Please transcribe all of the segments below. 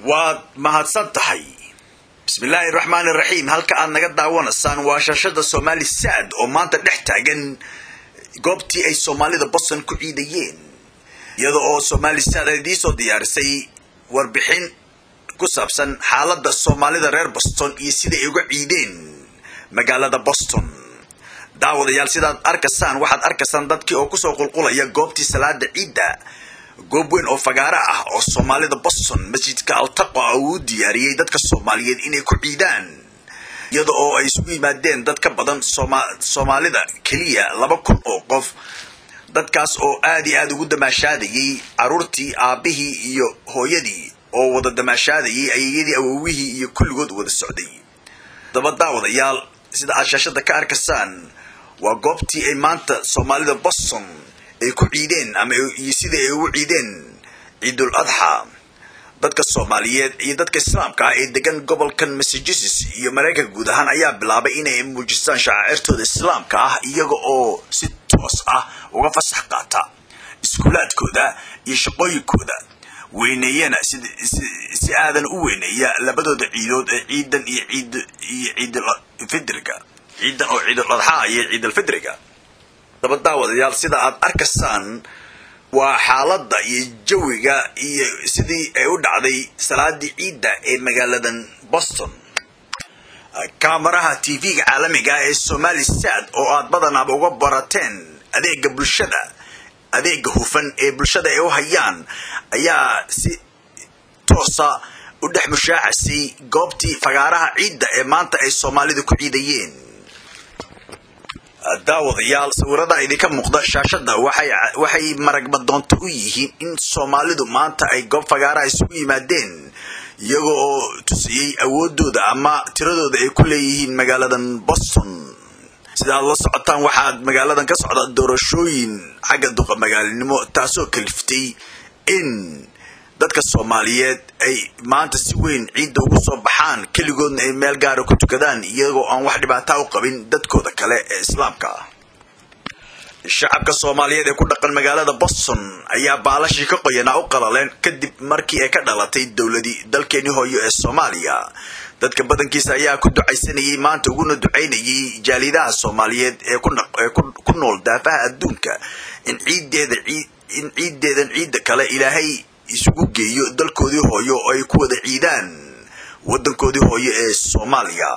ومهدسنتحي بسم الله الرحمن الرحيم halka aad naga daawanaysaan waa shashada Somali Sad oo maanta dhex taagan goobtii ay Soomaalida Boston ku ciidayeen iyadoo oo Somali Sad ay soo diyaarisay warbixin ku saabsan xaaladda Soomaalida reer Boston iyo sida ay uga ciideen magaalada Boston daawadayaal sidaad arkaysaan waxaad arkaysaan dadkii oo ku soo qulqulaya goobtii salaada ciida goob weyn oo fagaara ah oo Soomaalida Boston masjidka Al-Taqwa uu diyaariyay dadka Soomaaliyeed inay ku ciidaan iyadoo oo ay isugu yimaadeen dad ka badan Soomaalida kaliya 2,000 oo qof dadkaas oo aad iyo aad ugu damaashaadayay caruurtii aabihii iyo hooyadii oo wada damaashaadayay ayayadii awowihii iyo kulligood wada socday daba daawadayaal sida aad shashada ka arkaysaan waa goobtii ay maanta Soomaalida Boston ay ku ciideen ama sida ay ugu ciideen Ciidul Adha dadka Soomaaliyeed iyo dadka Islaamka ah ee degan gobolkan Massachusetts iyo Mareykanka guud ahaan ayaa bilaabay inay muujistaan shacairtooda Islaamka ah iyaga oo si toos ah uga fasax qaata iskuulaadkooda iyo shaqooyinkooda weyneeyana si aadan u weyneeya labadooda ciidood ee ciidan iyo Ciidul Fidriga ciidan oo Ciidul Adha iyo Ciidul Fidriga dabadaawadayaal sida aad arkaysaan waa xaaladda iyo jawiga iyo sidii ay u dhacday salaadii ciida ee magaaladan Boston kaamaraha TV-ga caalamiga ee Somali Sad oo aad badanaa uga barateen adeega bulshada adeega hufan ee bulshada ay u hayaan ayaa si toosa u dhex mushaaxisay goobtii fagaaraha ciida ee maanta ay Soomaalidu ku ciidayeen daawadayaal sawirada idinka muuqda shaashada waxay maragba doonto u yihiin in Soomaalidu maanta ay goob fagaaraha isugu yimaadeen iyagoo oo tusiyay awoodooda ama tiradooda ay ku leeyihiin magaaladan Boston sida la socotaan waxaad magaaladan ka socda doorashooyin xagga duqa magaalinimo taasoo kaliftay in dadka Soomaaliyeed ay maanta si weyn ciid ugu soo baxaan kaligoodna ay meel gaar ah ku tukadaan iyagoo aan wax dhibaato u qabin dadkooda kale ee Islaamka ah shacabka Soomaaliyeed ee ku dhaqan magaalada Boston ayaa baalashii ka qoyanaa u qalaleen kadib markii ay ka dhalatay dawladii dalkeeni hooyo ee Soomaaliya dadka badankiisa ayaa ku ducaysanayay maanta uguna ducaynayay jaalidaha Soomaaliyeed ee ku nool daafaha adduunka in ciideedan ciida kale Ilaahay isugu geeyo dalkoodii hooyo oo ay ku wada ciidaan wadankoodii hooyo ee Soomaaliya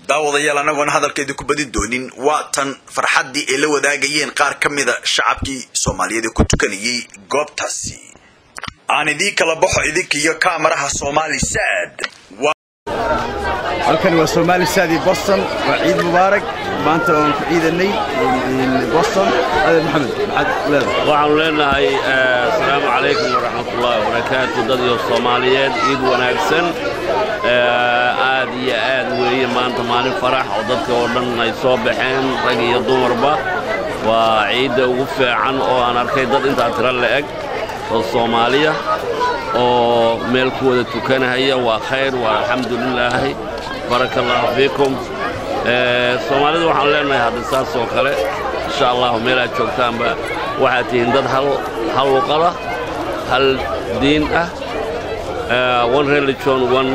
daawadayaal anagoon hadalkeedii ku badin doonin waa tan farxaddii ay la wadaagayeen qaar ka mid ah shacabkii Soomaaliyeed ee ku tukanayay goobtaasi aan idin kala baxo idinkiyo kaamaraha Somali Sad halkan waa Somali Sad Boston waa ciid mubaarak maanta oo ku ciidanay Boston محمد waxaan leenahay assalaamu calaykum waraxmatullaahi wabarakaatuh dadyo Soomaaliyeed ciid wanaagsan aad iyo aad weeye maanta maalin farax oo dadka oo dhan ay soo baxeen rag iyo dumarba waa ciid ugu fiican oo aan arkay dad inta tira leeg oo Soomaaliya oo meel ku wada tukanaya waa khayr waa alxamdulillah barakallahu fiikum Soomaalidu waxaan leenahay hadda saas oo kale insha Allah meel aad joogtaanba waxaad tihiin dad hal luqada hal diin ah one religion one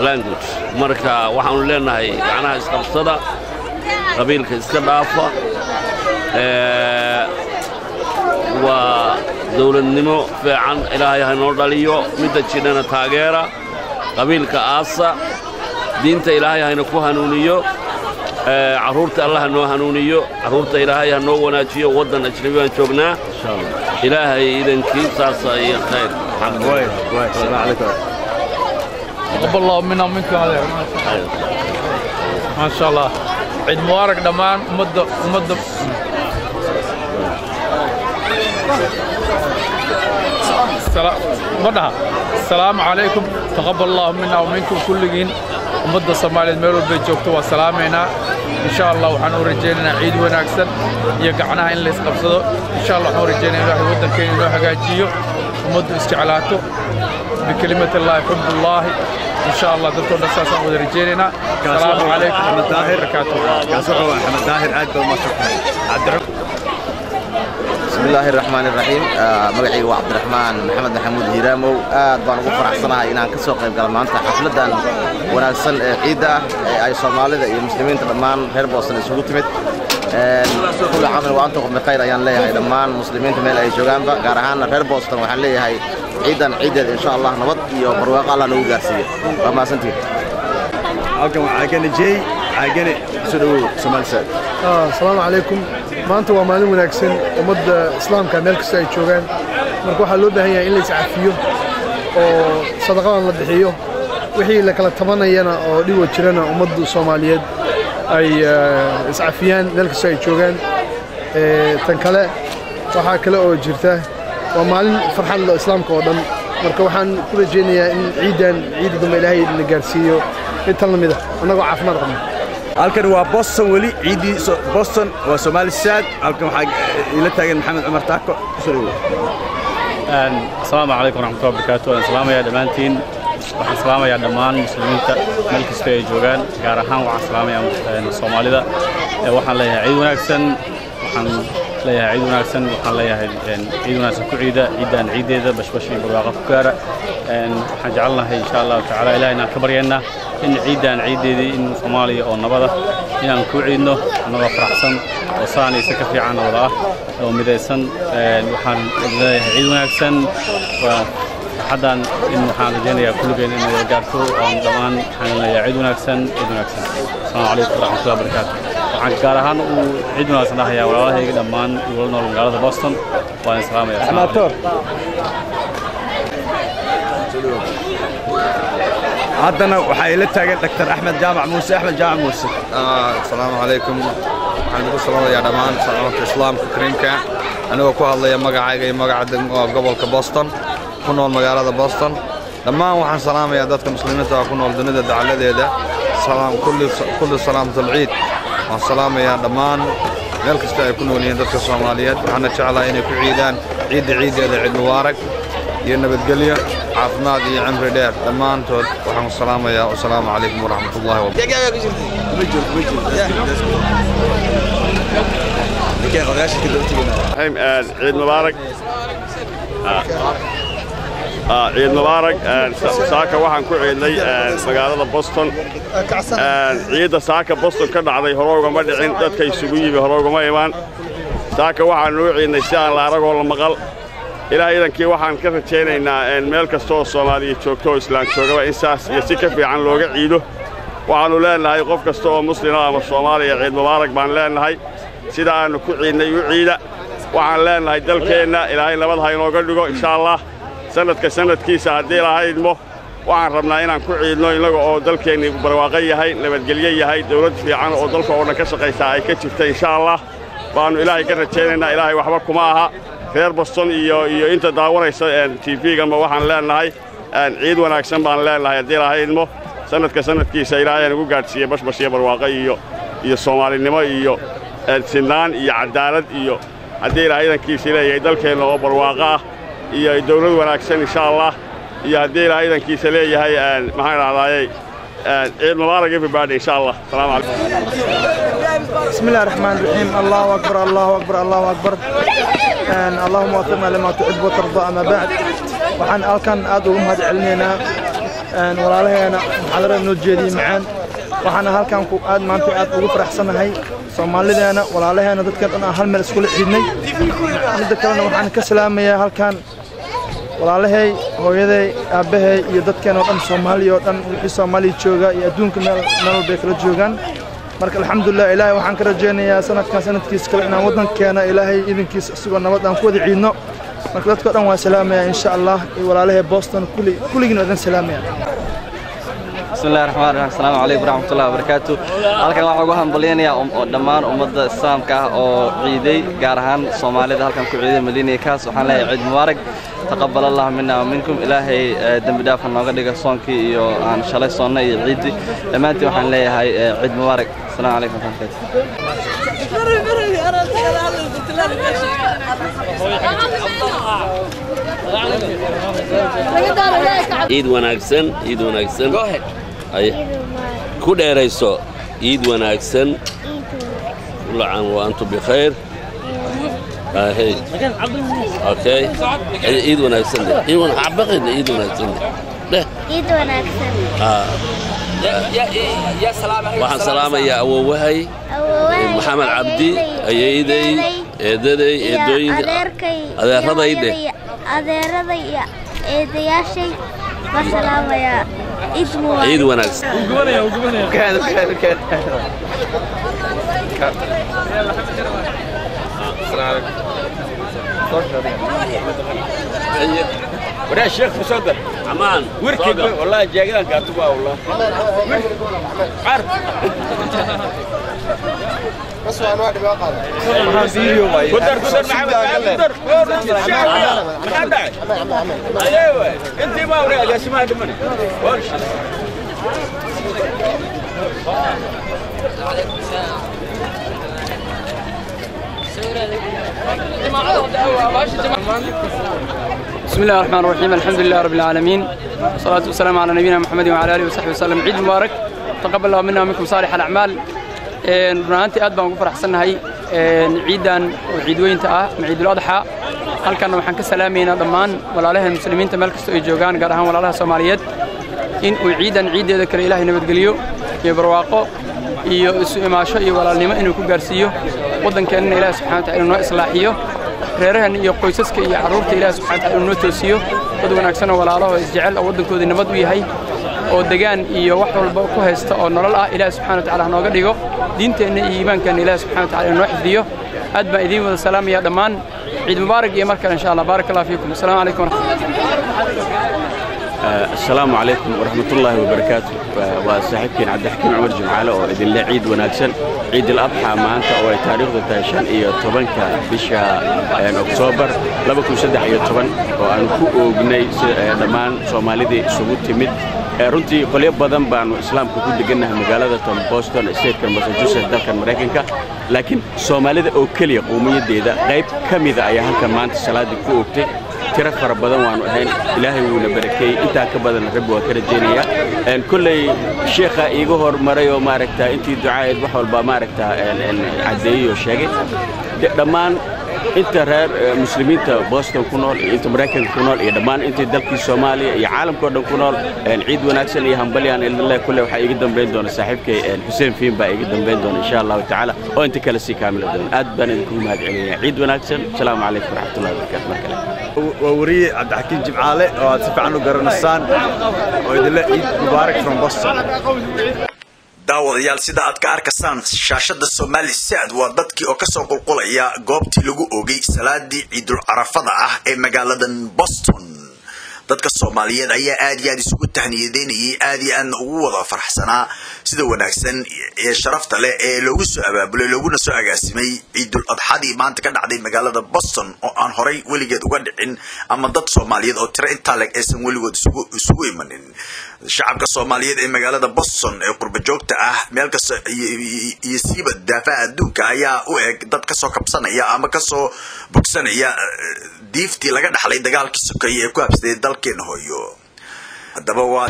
language marka waxaan leenahay macnaha isqabsada qabiilka iska dhaafa waa dawladnimo fiican Ilaahay ha noo dhaliyo midda jidana taageera qabiilka aasa diinta Ilaahay ha ku hanuuniyo caruurta Allah ha noo hanuuniyo caruurta Ilaahay ha noo wanaajiyo wadan ajnabi aan joognaa insha Allah Ilaahay idankiisaas ay khayr السلام عليكم تقبل الله منا ومنكم هذا ما شاء الله عيد مبارك دمان مد السلام عليكم تقبل الله منا ومنكم كلين ومد الصومالي ميلو بيجوكتو وسلامينا إن شاء الله وحنو رجينا عيد وناكسن يقعنا إن ليس قبصدو إن شاء الله وحنو رجينا إلهي ودن كين إلهي حقاجيو ومد استعلاته بكلمة الله حب الله إن شاء الله دكتور نساسا ودرجينا السلام عليكم ورحمة الله وبركاته كاسوحوا أحمد داهر عاد ما شكرا بسم الله الرحمن الرحيم مقعي وعبد الرحمن محمد محمود هيرامو بان ugu faraxsanahay inaan ka soo qayb galo maanta xafladan wanaagsan ee ciida ay Soomaalida iyo muslimiinta dhammaan reer Boston isugu timid كل عام وأنتم بخير ayaan leeyahay dhammaan muslimiinta meel ay joogaanba gaar ahaan reer Boston waxaan leeyahay ciidan ciideed insha Allah nabad iyo barwaaqo Allah nagu gaarsiiyo waa maasantii halkan waxaa ka nijay عاجني سلو سمالسات السلام عليكم maanta waa maalin wanaagsan ummadda islaamka meel kasta ay joogaan marka waxa loo baahan yahay in la iscafiyo oo sadaqadan la bixiyo wixii la kala tabanayana oo dhibo jirana ummadda Soomaaliyeed ay iscafiyaan meel kasta ay joogaan tan kale waxa kale oo jirta waa maalin farxad loo islaamka oo dhan marka waxaan ku rajeynayaa in ciidan dambe Ilaahay na gaarsiiyo inta lamida anagoo caafimaad qabno halkan waa Boston wali ciidii Boston waa Somaliland halkan waxa ila taagan Maxamed Cumar Taako soo السلام عليكم ورحمة الله وبركاته السلام يا دمانتين waxaan salaamayaa dhammaan muslimiinta meel kasta ay joogaan gaar ahaan waxaan salaamayaa Soomaalida waxaan leeyahay ciid wanaagsan waxaan leeyahay ciid wanaagsan ku ciidan ciideeda bashbash iyo barwaaqo ku gaara waxaan jecelnahay insha Allah taala ilaahayna ka baryeena in ciidan ciideedii in Soomaaliya oo nabada inaan ku ciidno anagoo faraxsan oo saanaysa ka fiican wada oo midaysan waxaan leeyahay ciid wanaagsan حدان إن محل جنيا كل جن إنه يجارتو دمان حنا يعيد ونكسن السلام عليكم ورحمة الله وبركاته عن كارهان وعيد ونكسن هيا والله هيك دمان يقولون لهم قالوا بوسطن وأنا سلام يا سلام عندنا وحيلة تاجر دكتور أحمد جامع موسى السلام عليكم waxaan ugu salaamayaa dhammaan salaamta islaamka kariimka anagoo ku hadlaya magacayga gobolka Boston ku nool magaalada Boston dhammaan waxaan salaamayaa dadka muslimiinta ku nool dunida dacaladeeda salaam kullu salaamatul ciid waan salaamayaa dhammaan meel kasta ay ku nool yihiin dadka Soomaaliyeed waxaan jeclahay inay ku ciidaan ciideeda ciid mubaarak iyo nabadgelyo caafimaad iyo cimri dheer dhammaantood waxaan salaamayaa assalaamu calaykum waraxmatullaahi عيد مبارك عيد مبارك ساكا waxaan ku ciidnay magaalada Boston ciida saaka Boston ka dhacday horooga ma dhicin dadka isugu yimi horooga ma imaan saaka waxaan u ciidnay si aan la aragoo la maqal ilaahay idankii waxaan ka rajaynaynaa meel kasta oo Soomaaliya joogto oo Islaam joogaba in saas iyo si ka fiican looga ciido waxaanu leenahay qof kasta oo muslim ama Soomaaliya ciid mubaarak baan leenahay sida aanu ku ciidnay u ciida waxaan leenahay dalkeena ilaahay nabad ha inooga dhigo insha Allah sanadkiisa haddii lahaydmo waxaan rabnaa inaan ku ciidno inaga oo dalkeenni barwaaqo yahay nabadgelyo yahay dawlad fiican oo dalka oo dhan ka shaqaysa ay ka jirto insha Allah baanu ilaahay ka rajaynaynaa ilaahay waxba kuma aha reer Boston iyo inta daawanaysa TV-ga ma waxaan leenahay ciid wanaagsan baan leenahay haddii lahaydmo sanadkiisa ilaahay nagu gaarsiiyo bashbash iyo barwaaqo iyo Soomaalinimo iyo sinaan iyo cadaalad iyo haddii ilaahay idankiisa leeyahay dalkeena oo barwaaqo ah iyo dawlad wanaagsan insha Allah iyo haddii ilaahay idankiisa leeyahay maxaan raadayay ciid mubaarak everybody insha Allah salaam alaykum bismillahir rahmanir rahim Allahu akbar اللهم وفقنا لما تحب وترضى أما بعد waxaan halkan aad ugu mahad celinaynaa walaalaheena muxaadara noo jeediyay macaan waxaan halkan ku maanta aad ugu faraxsanahay Soomaalideena walaalaheena dadkan aan hal meel isku xidhnay mid kalena waxaan ka salaamayaa halkan walaalahay hooyaday aabahay iyo dadkan oo dhan Soomaaliya oo dhan wixii Soomaaliya jooga iyo adduunka meel bay kala joogaan marka alxamdulillah ilaahay waxaan ka rajaynayaa sanadkiisa kale inaan wadankeena ilaahay idinkiisa isagoo nabad aan ku wada ciidno marka dadka dhan waa salaamaya insha Allah walaalahay Boston kulligiin wadan salaamaya بسم الله الرحمن الرحيم السلام عليكم ورحمة الله وبركاته halkan waxaan ugu hambalyeynaya dhammaan ummadda islaamka ah oo ciiday gaar ahaan Soomaalida halkan ku ciiday Madiina kaas waxaan leeyahay ciid mubaarak taqabbal Allah minna wa minkum ilaahay dambi dhaaf nooga dhiga soonkii iyo aan shalay soonnay iyo ciidi dhamaantii waxaan leeyahay ciid mubaarak السلام عليكم ورحمة الله عيد وناكسن أي كل عيد وناكسن كل عام وأنتم بخير هي اوكي عيد وناكسن ايوه عبقنا عيد وناكسن عيد وناكسن يا سلام waxaan salaamayaa awoowahay maxamed cabdi ayeeday eedaday eedooyin adeeradayde adeeraday iyo eedayaashay ma salaamayaa ciid wanaagsan ولا شيخ مصدر عمان وركب والله جاينا كاتبها والله عارف بس انا واحد باقي قدر محمد قدر ايوه انت ما وريك يا سماعه مني بسم الله الرحمن الرحيم الحمد لله رب العالمين والصلاة والسلام على نبينا محمد وعلى آله وصحبه وسلم عيد مبارك تقبل الله منا ومنكم صالح الأعمال runtii aad baan ugu faraxsanahay ciidan oo ciid weynta ah ciid al-adha halkan waxaan ka salaameynaa dhammaan walaalaha muslimiinta meel kasta ay joogaan gaar ahaan walaalaha Soomaaliyeed in uu ciidan ciideeda kale Ilaahay nabadgeliyo iyo barwaaqo iyo isu imaasho iyo walaalnimo inuu ku gaarsiiyo wadankeena Ilaahay subhanahu wa ta'ala inuu islaaxiyo reerahan iyo qoysaska iyo carruurta Ilaahay subhanahu wa ta'ala inuu toosiyo dad wanaagsan oo walaalaha isjecel oo wadankooda nabad u yahay oo degaan iyo wax walba ku haysta oo nolol ah Ilaahay subhanahu wa ta'ala nooga dhigo diinteena iyo iimaankeena Ilaahay subhanahu wa ta'ala inuu xifdiyo aad baan idin wada salaamaya dhammaan ciid mubaarak iyo markale insha Allah barakallahu fiikum assalamu alaykum السلام عليكم ورحمة الله وبركاته وصاحبكين عبد الحكيم عمر جمعالة وإذن الله عيد وناكسن عيد الأضحى معانتا وتاريخ تاشان إيو طبان كبشا أكتوبر لابكم سدح إيو طبان وأنكو أغني دمان سومالي دي سبوت تمد runtii qolyo badan baanu islaamka ku deganahay magaalada Boston state Massachusetts dalka Mareykanka laakiin Soomaalida oo kaliya qowmiyadeeda qayb kamid ah ayaa halkan maanta salaadii ku oogtay tira fara badan waanu ahayn Ilaahay wuu barakeeyay inta ka badan rabbi waa ka rajeynaya kullay sheekha iiga hormaray oo maaragtaa intii ducaayad wax walba maaragtaa cadeeyo sheegay dhammaan inta reer muslimiinta Boston ku nool inta Mareykanka ku nool iyo dhammaan inta dalkii Soomaaliya iyo caalamka dhan ku nool ciid wanaagsan iyo hambalyan ilaa kulli waxa iga dambeyn doona saaxiibkay Xuseen Fiin baa iga dambeyn doona insha Allah ta'ala oo inta kala si kaamil doona aad baan idinku mahadcelinayaa ciid wanaagsan assalaamu alaykum waraxmatullaahi wabarakaatuh markale ووري عبد الحكيم جمعالة وتفعنوا قرنسان ويدل عيد مبارك from Boston daawadayaal sida aad ka arkaysaan shaashada Somali Sad waa dadkii oo ka soo qulqulaya goobtii lagu oogay salaadii Ciidul Arafada ah ee magaalada Boston dadka Soomaaliyeed ayaa aad iyo aad isugu tahniyadeynayay aad iyo aad ugu wada faraxsanaa sida wanaagsan ee sharafta leh ee lagu soo abaabulay laguna soo agaasimay Ciidul Adxadii maanta ka dhacday magaalada Boston oo aan horay weligeed uga dhicin ama dad Soomaaliyeed oo tiro inta leg aysan weligood isugu imanin shacabka Soomaaliyeed ee magaalada Boston ee qurba joogta ah meel kasta iyo siiba daafaha adduunka ayaa u eg dad ka soo kabsanaya ama ka soo bogsanaya diiftii laga dhaxlay dagaalkii sokeeye ee ku habsaday dalkeena hooyo haddaba waa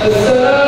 السلام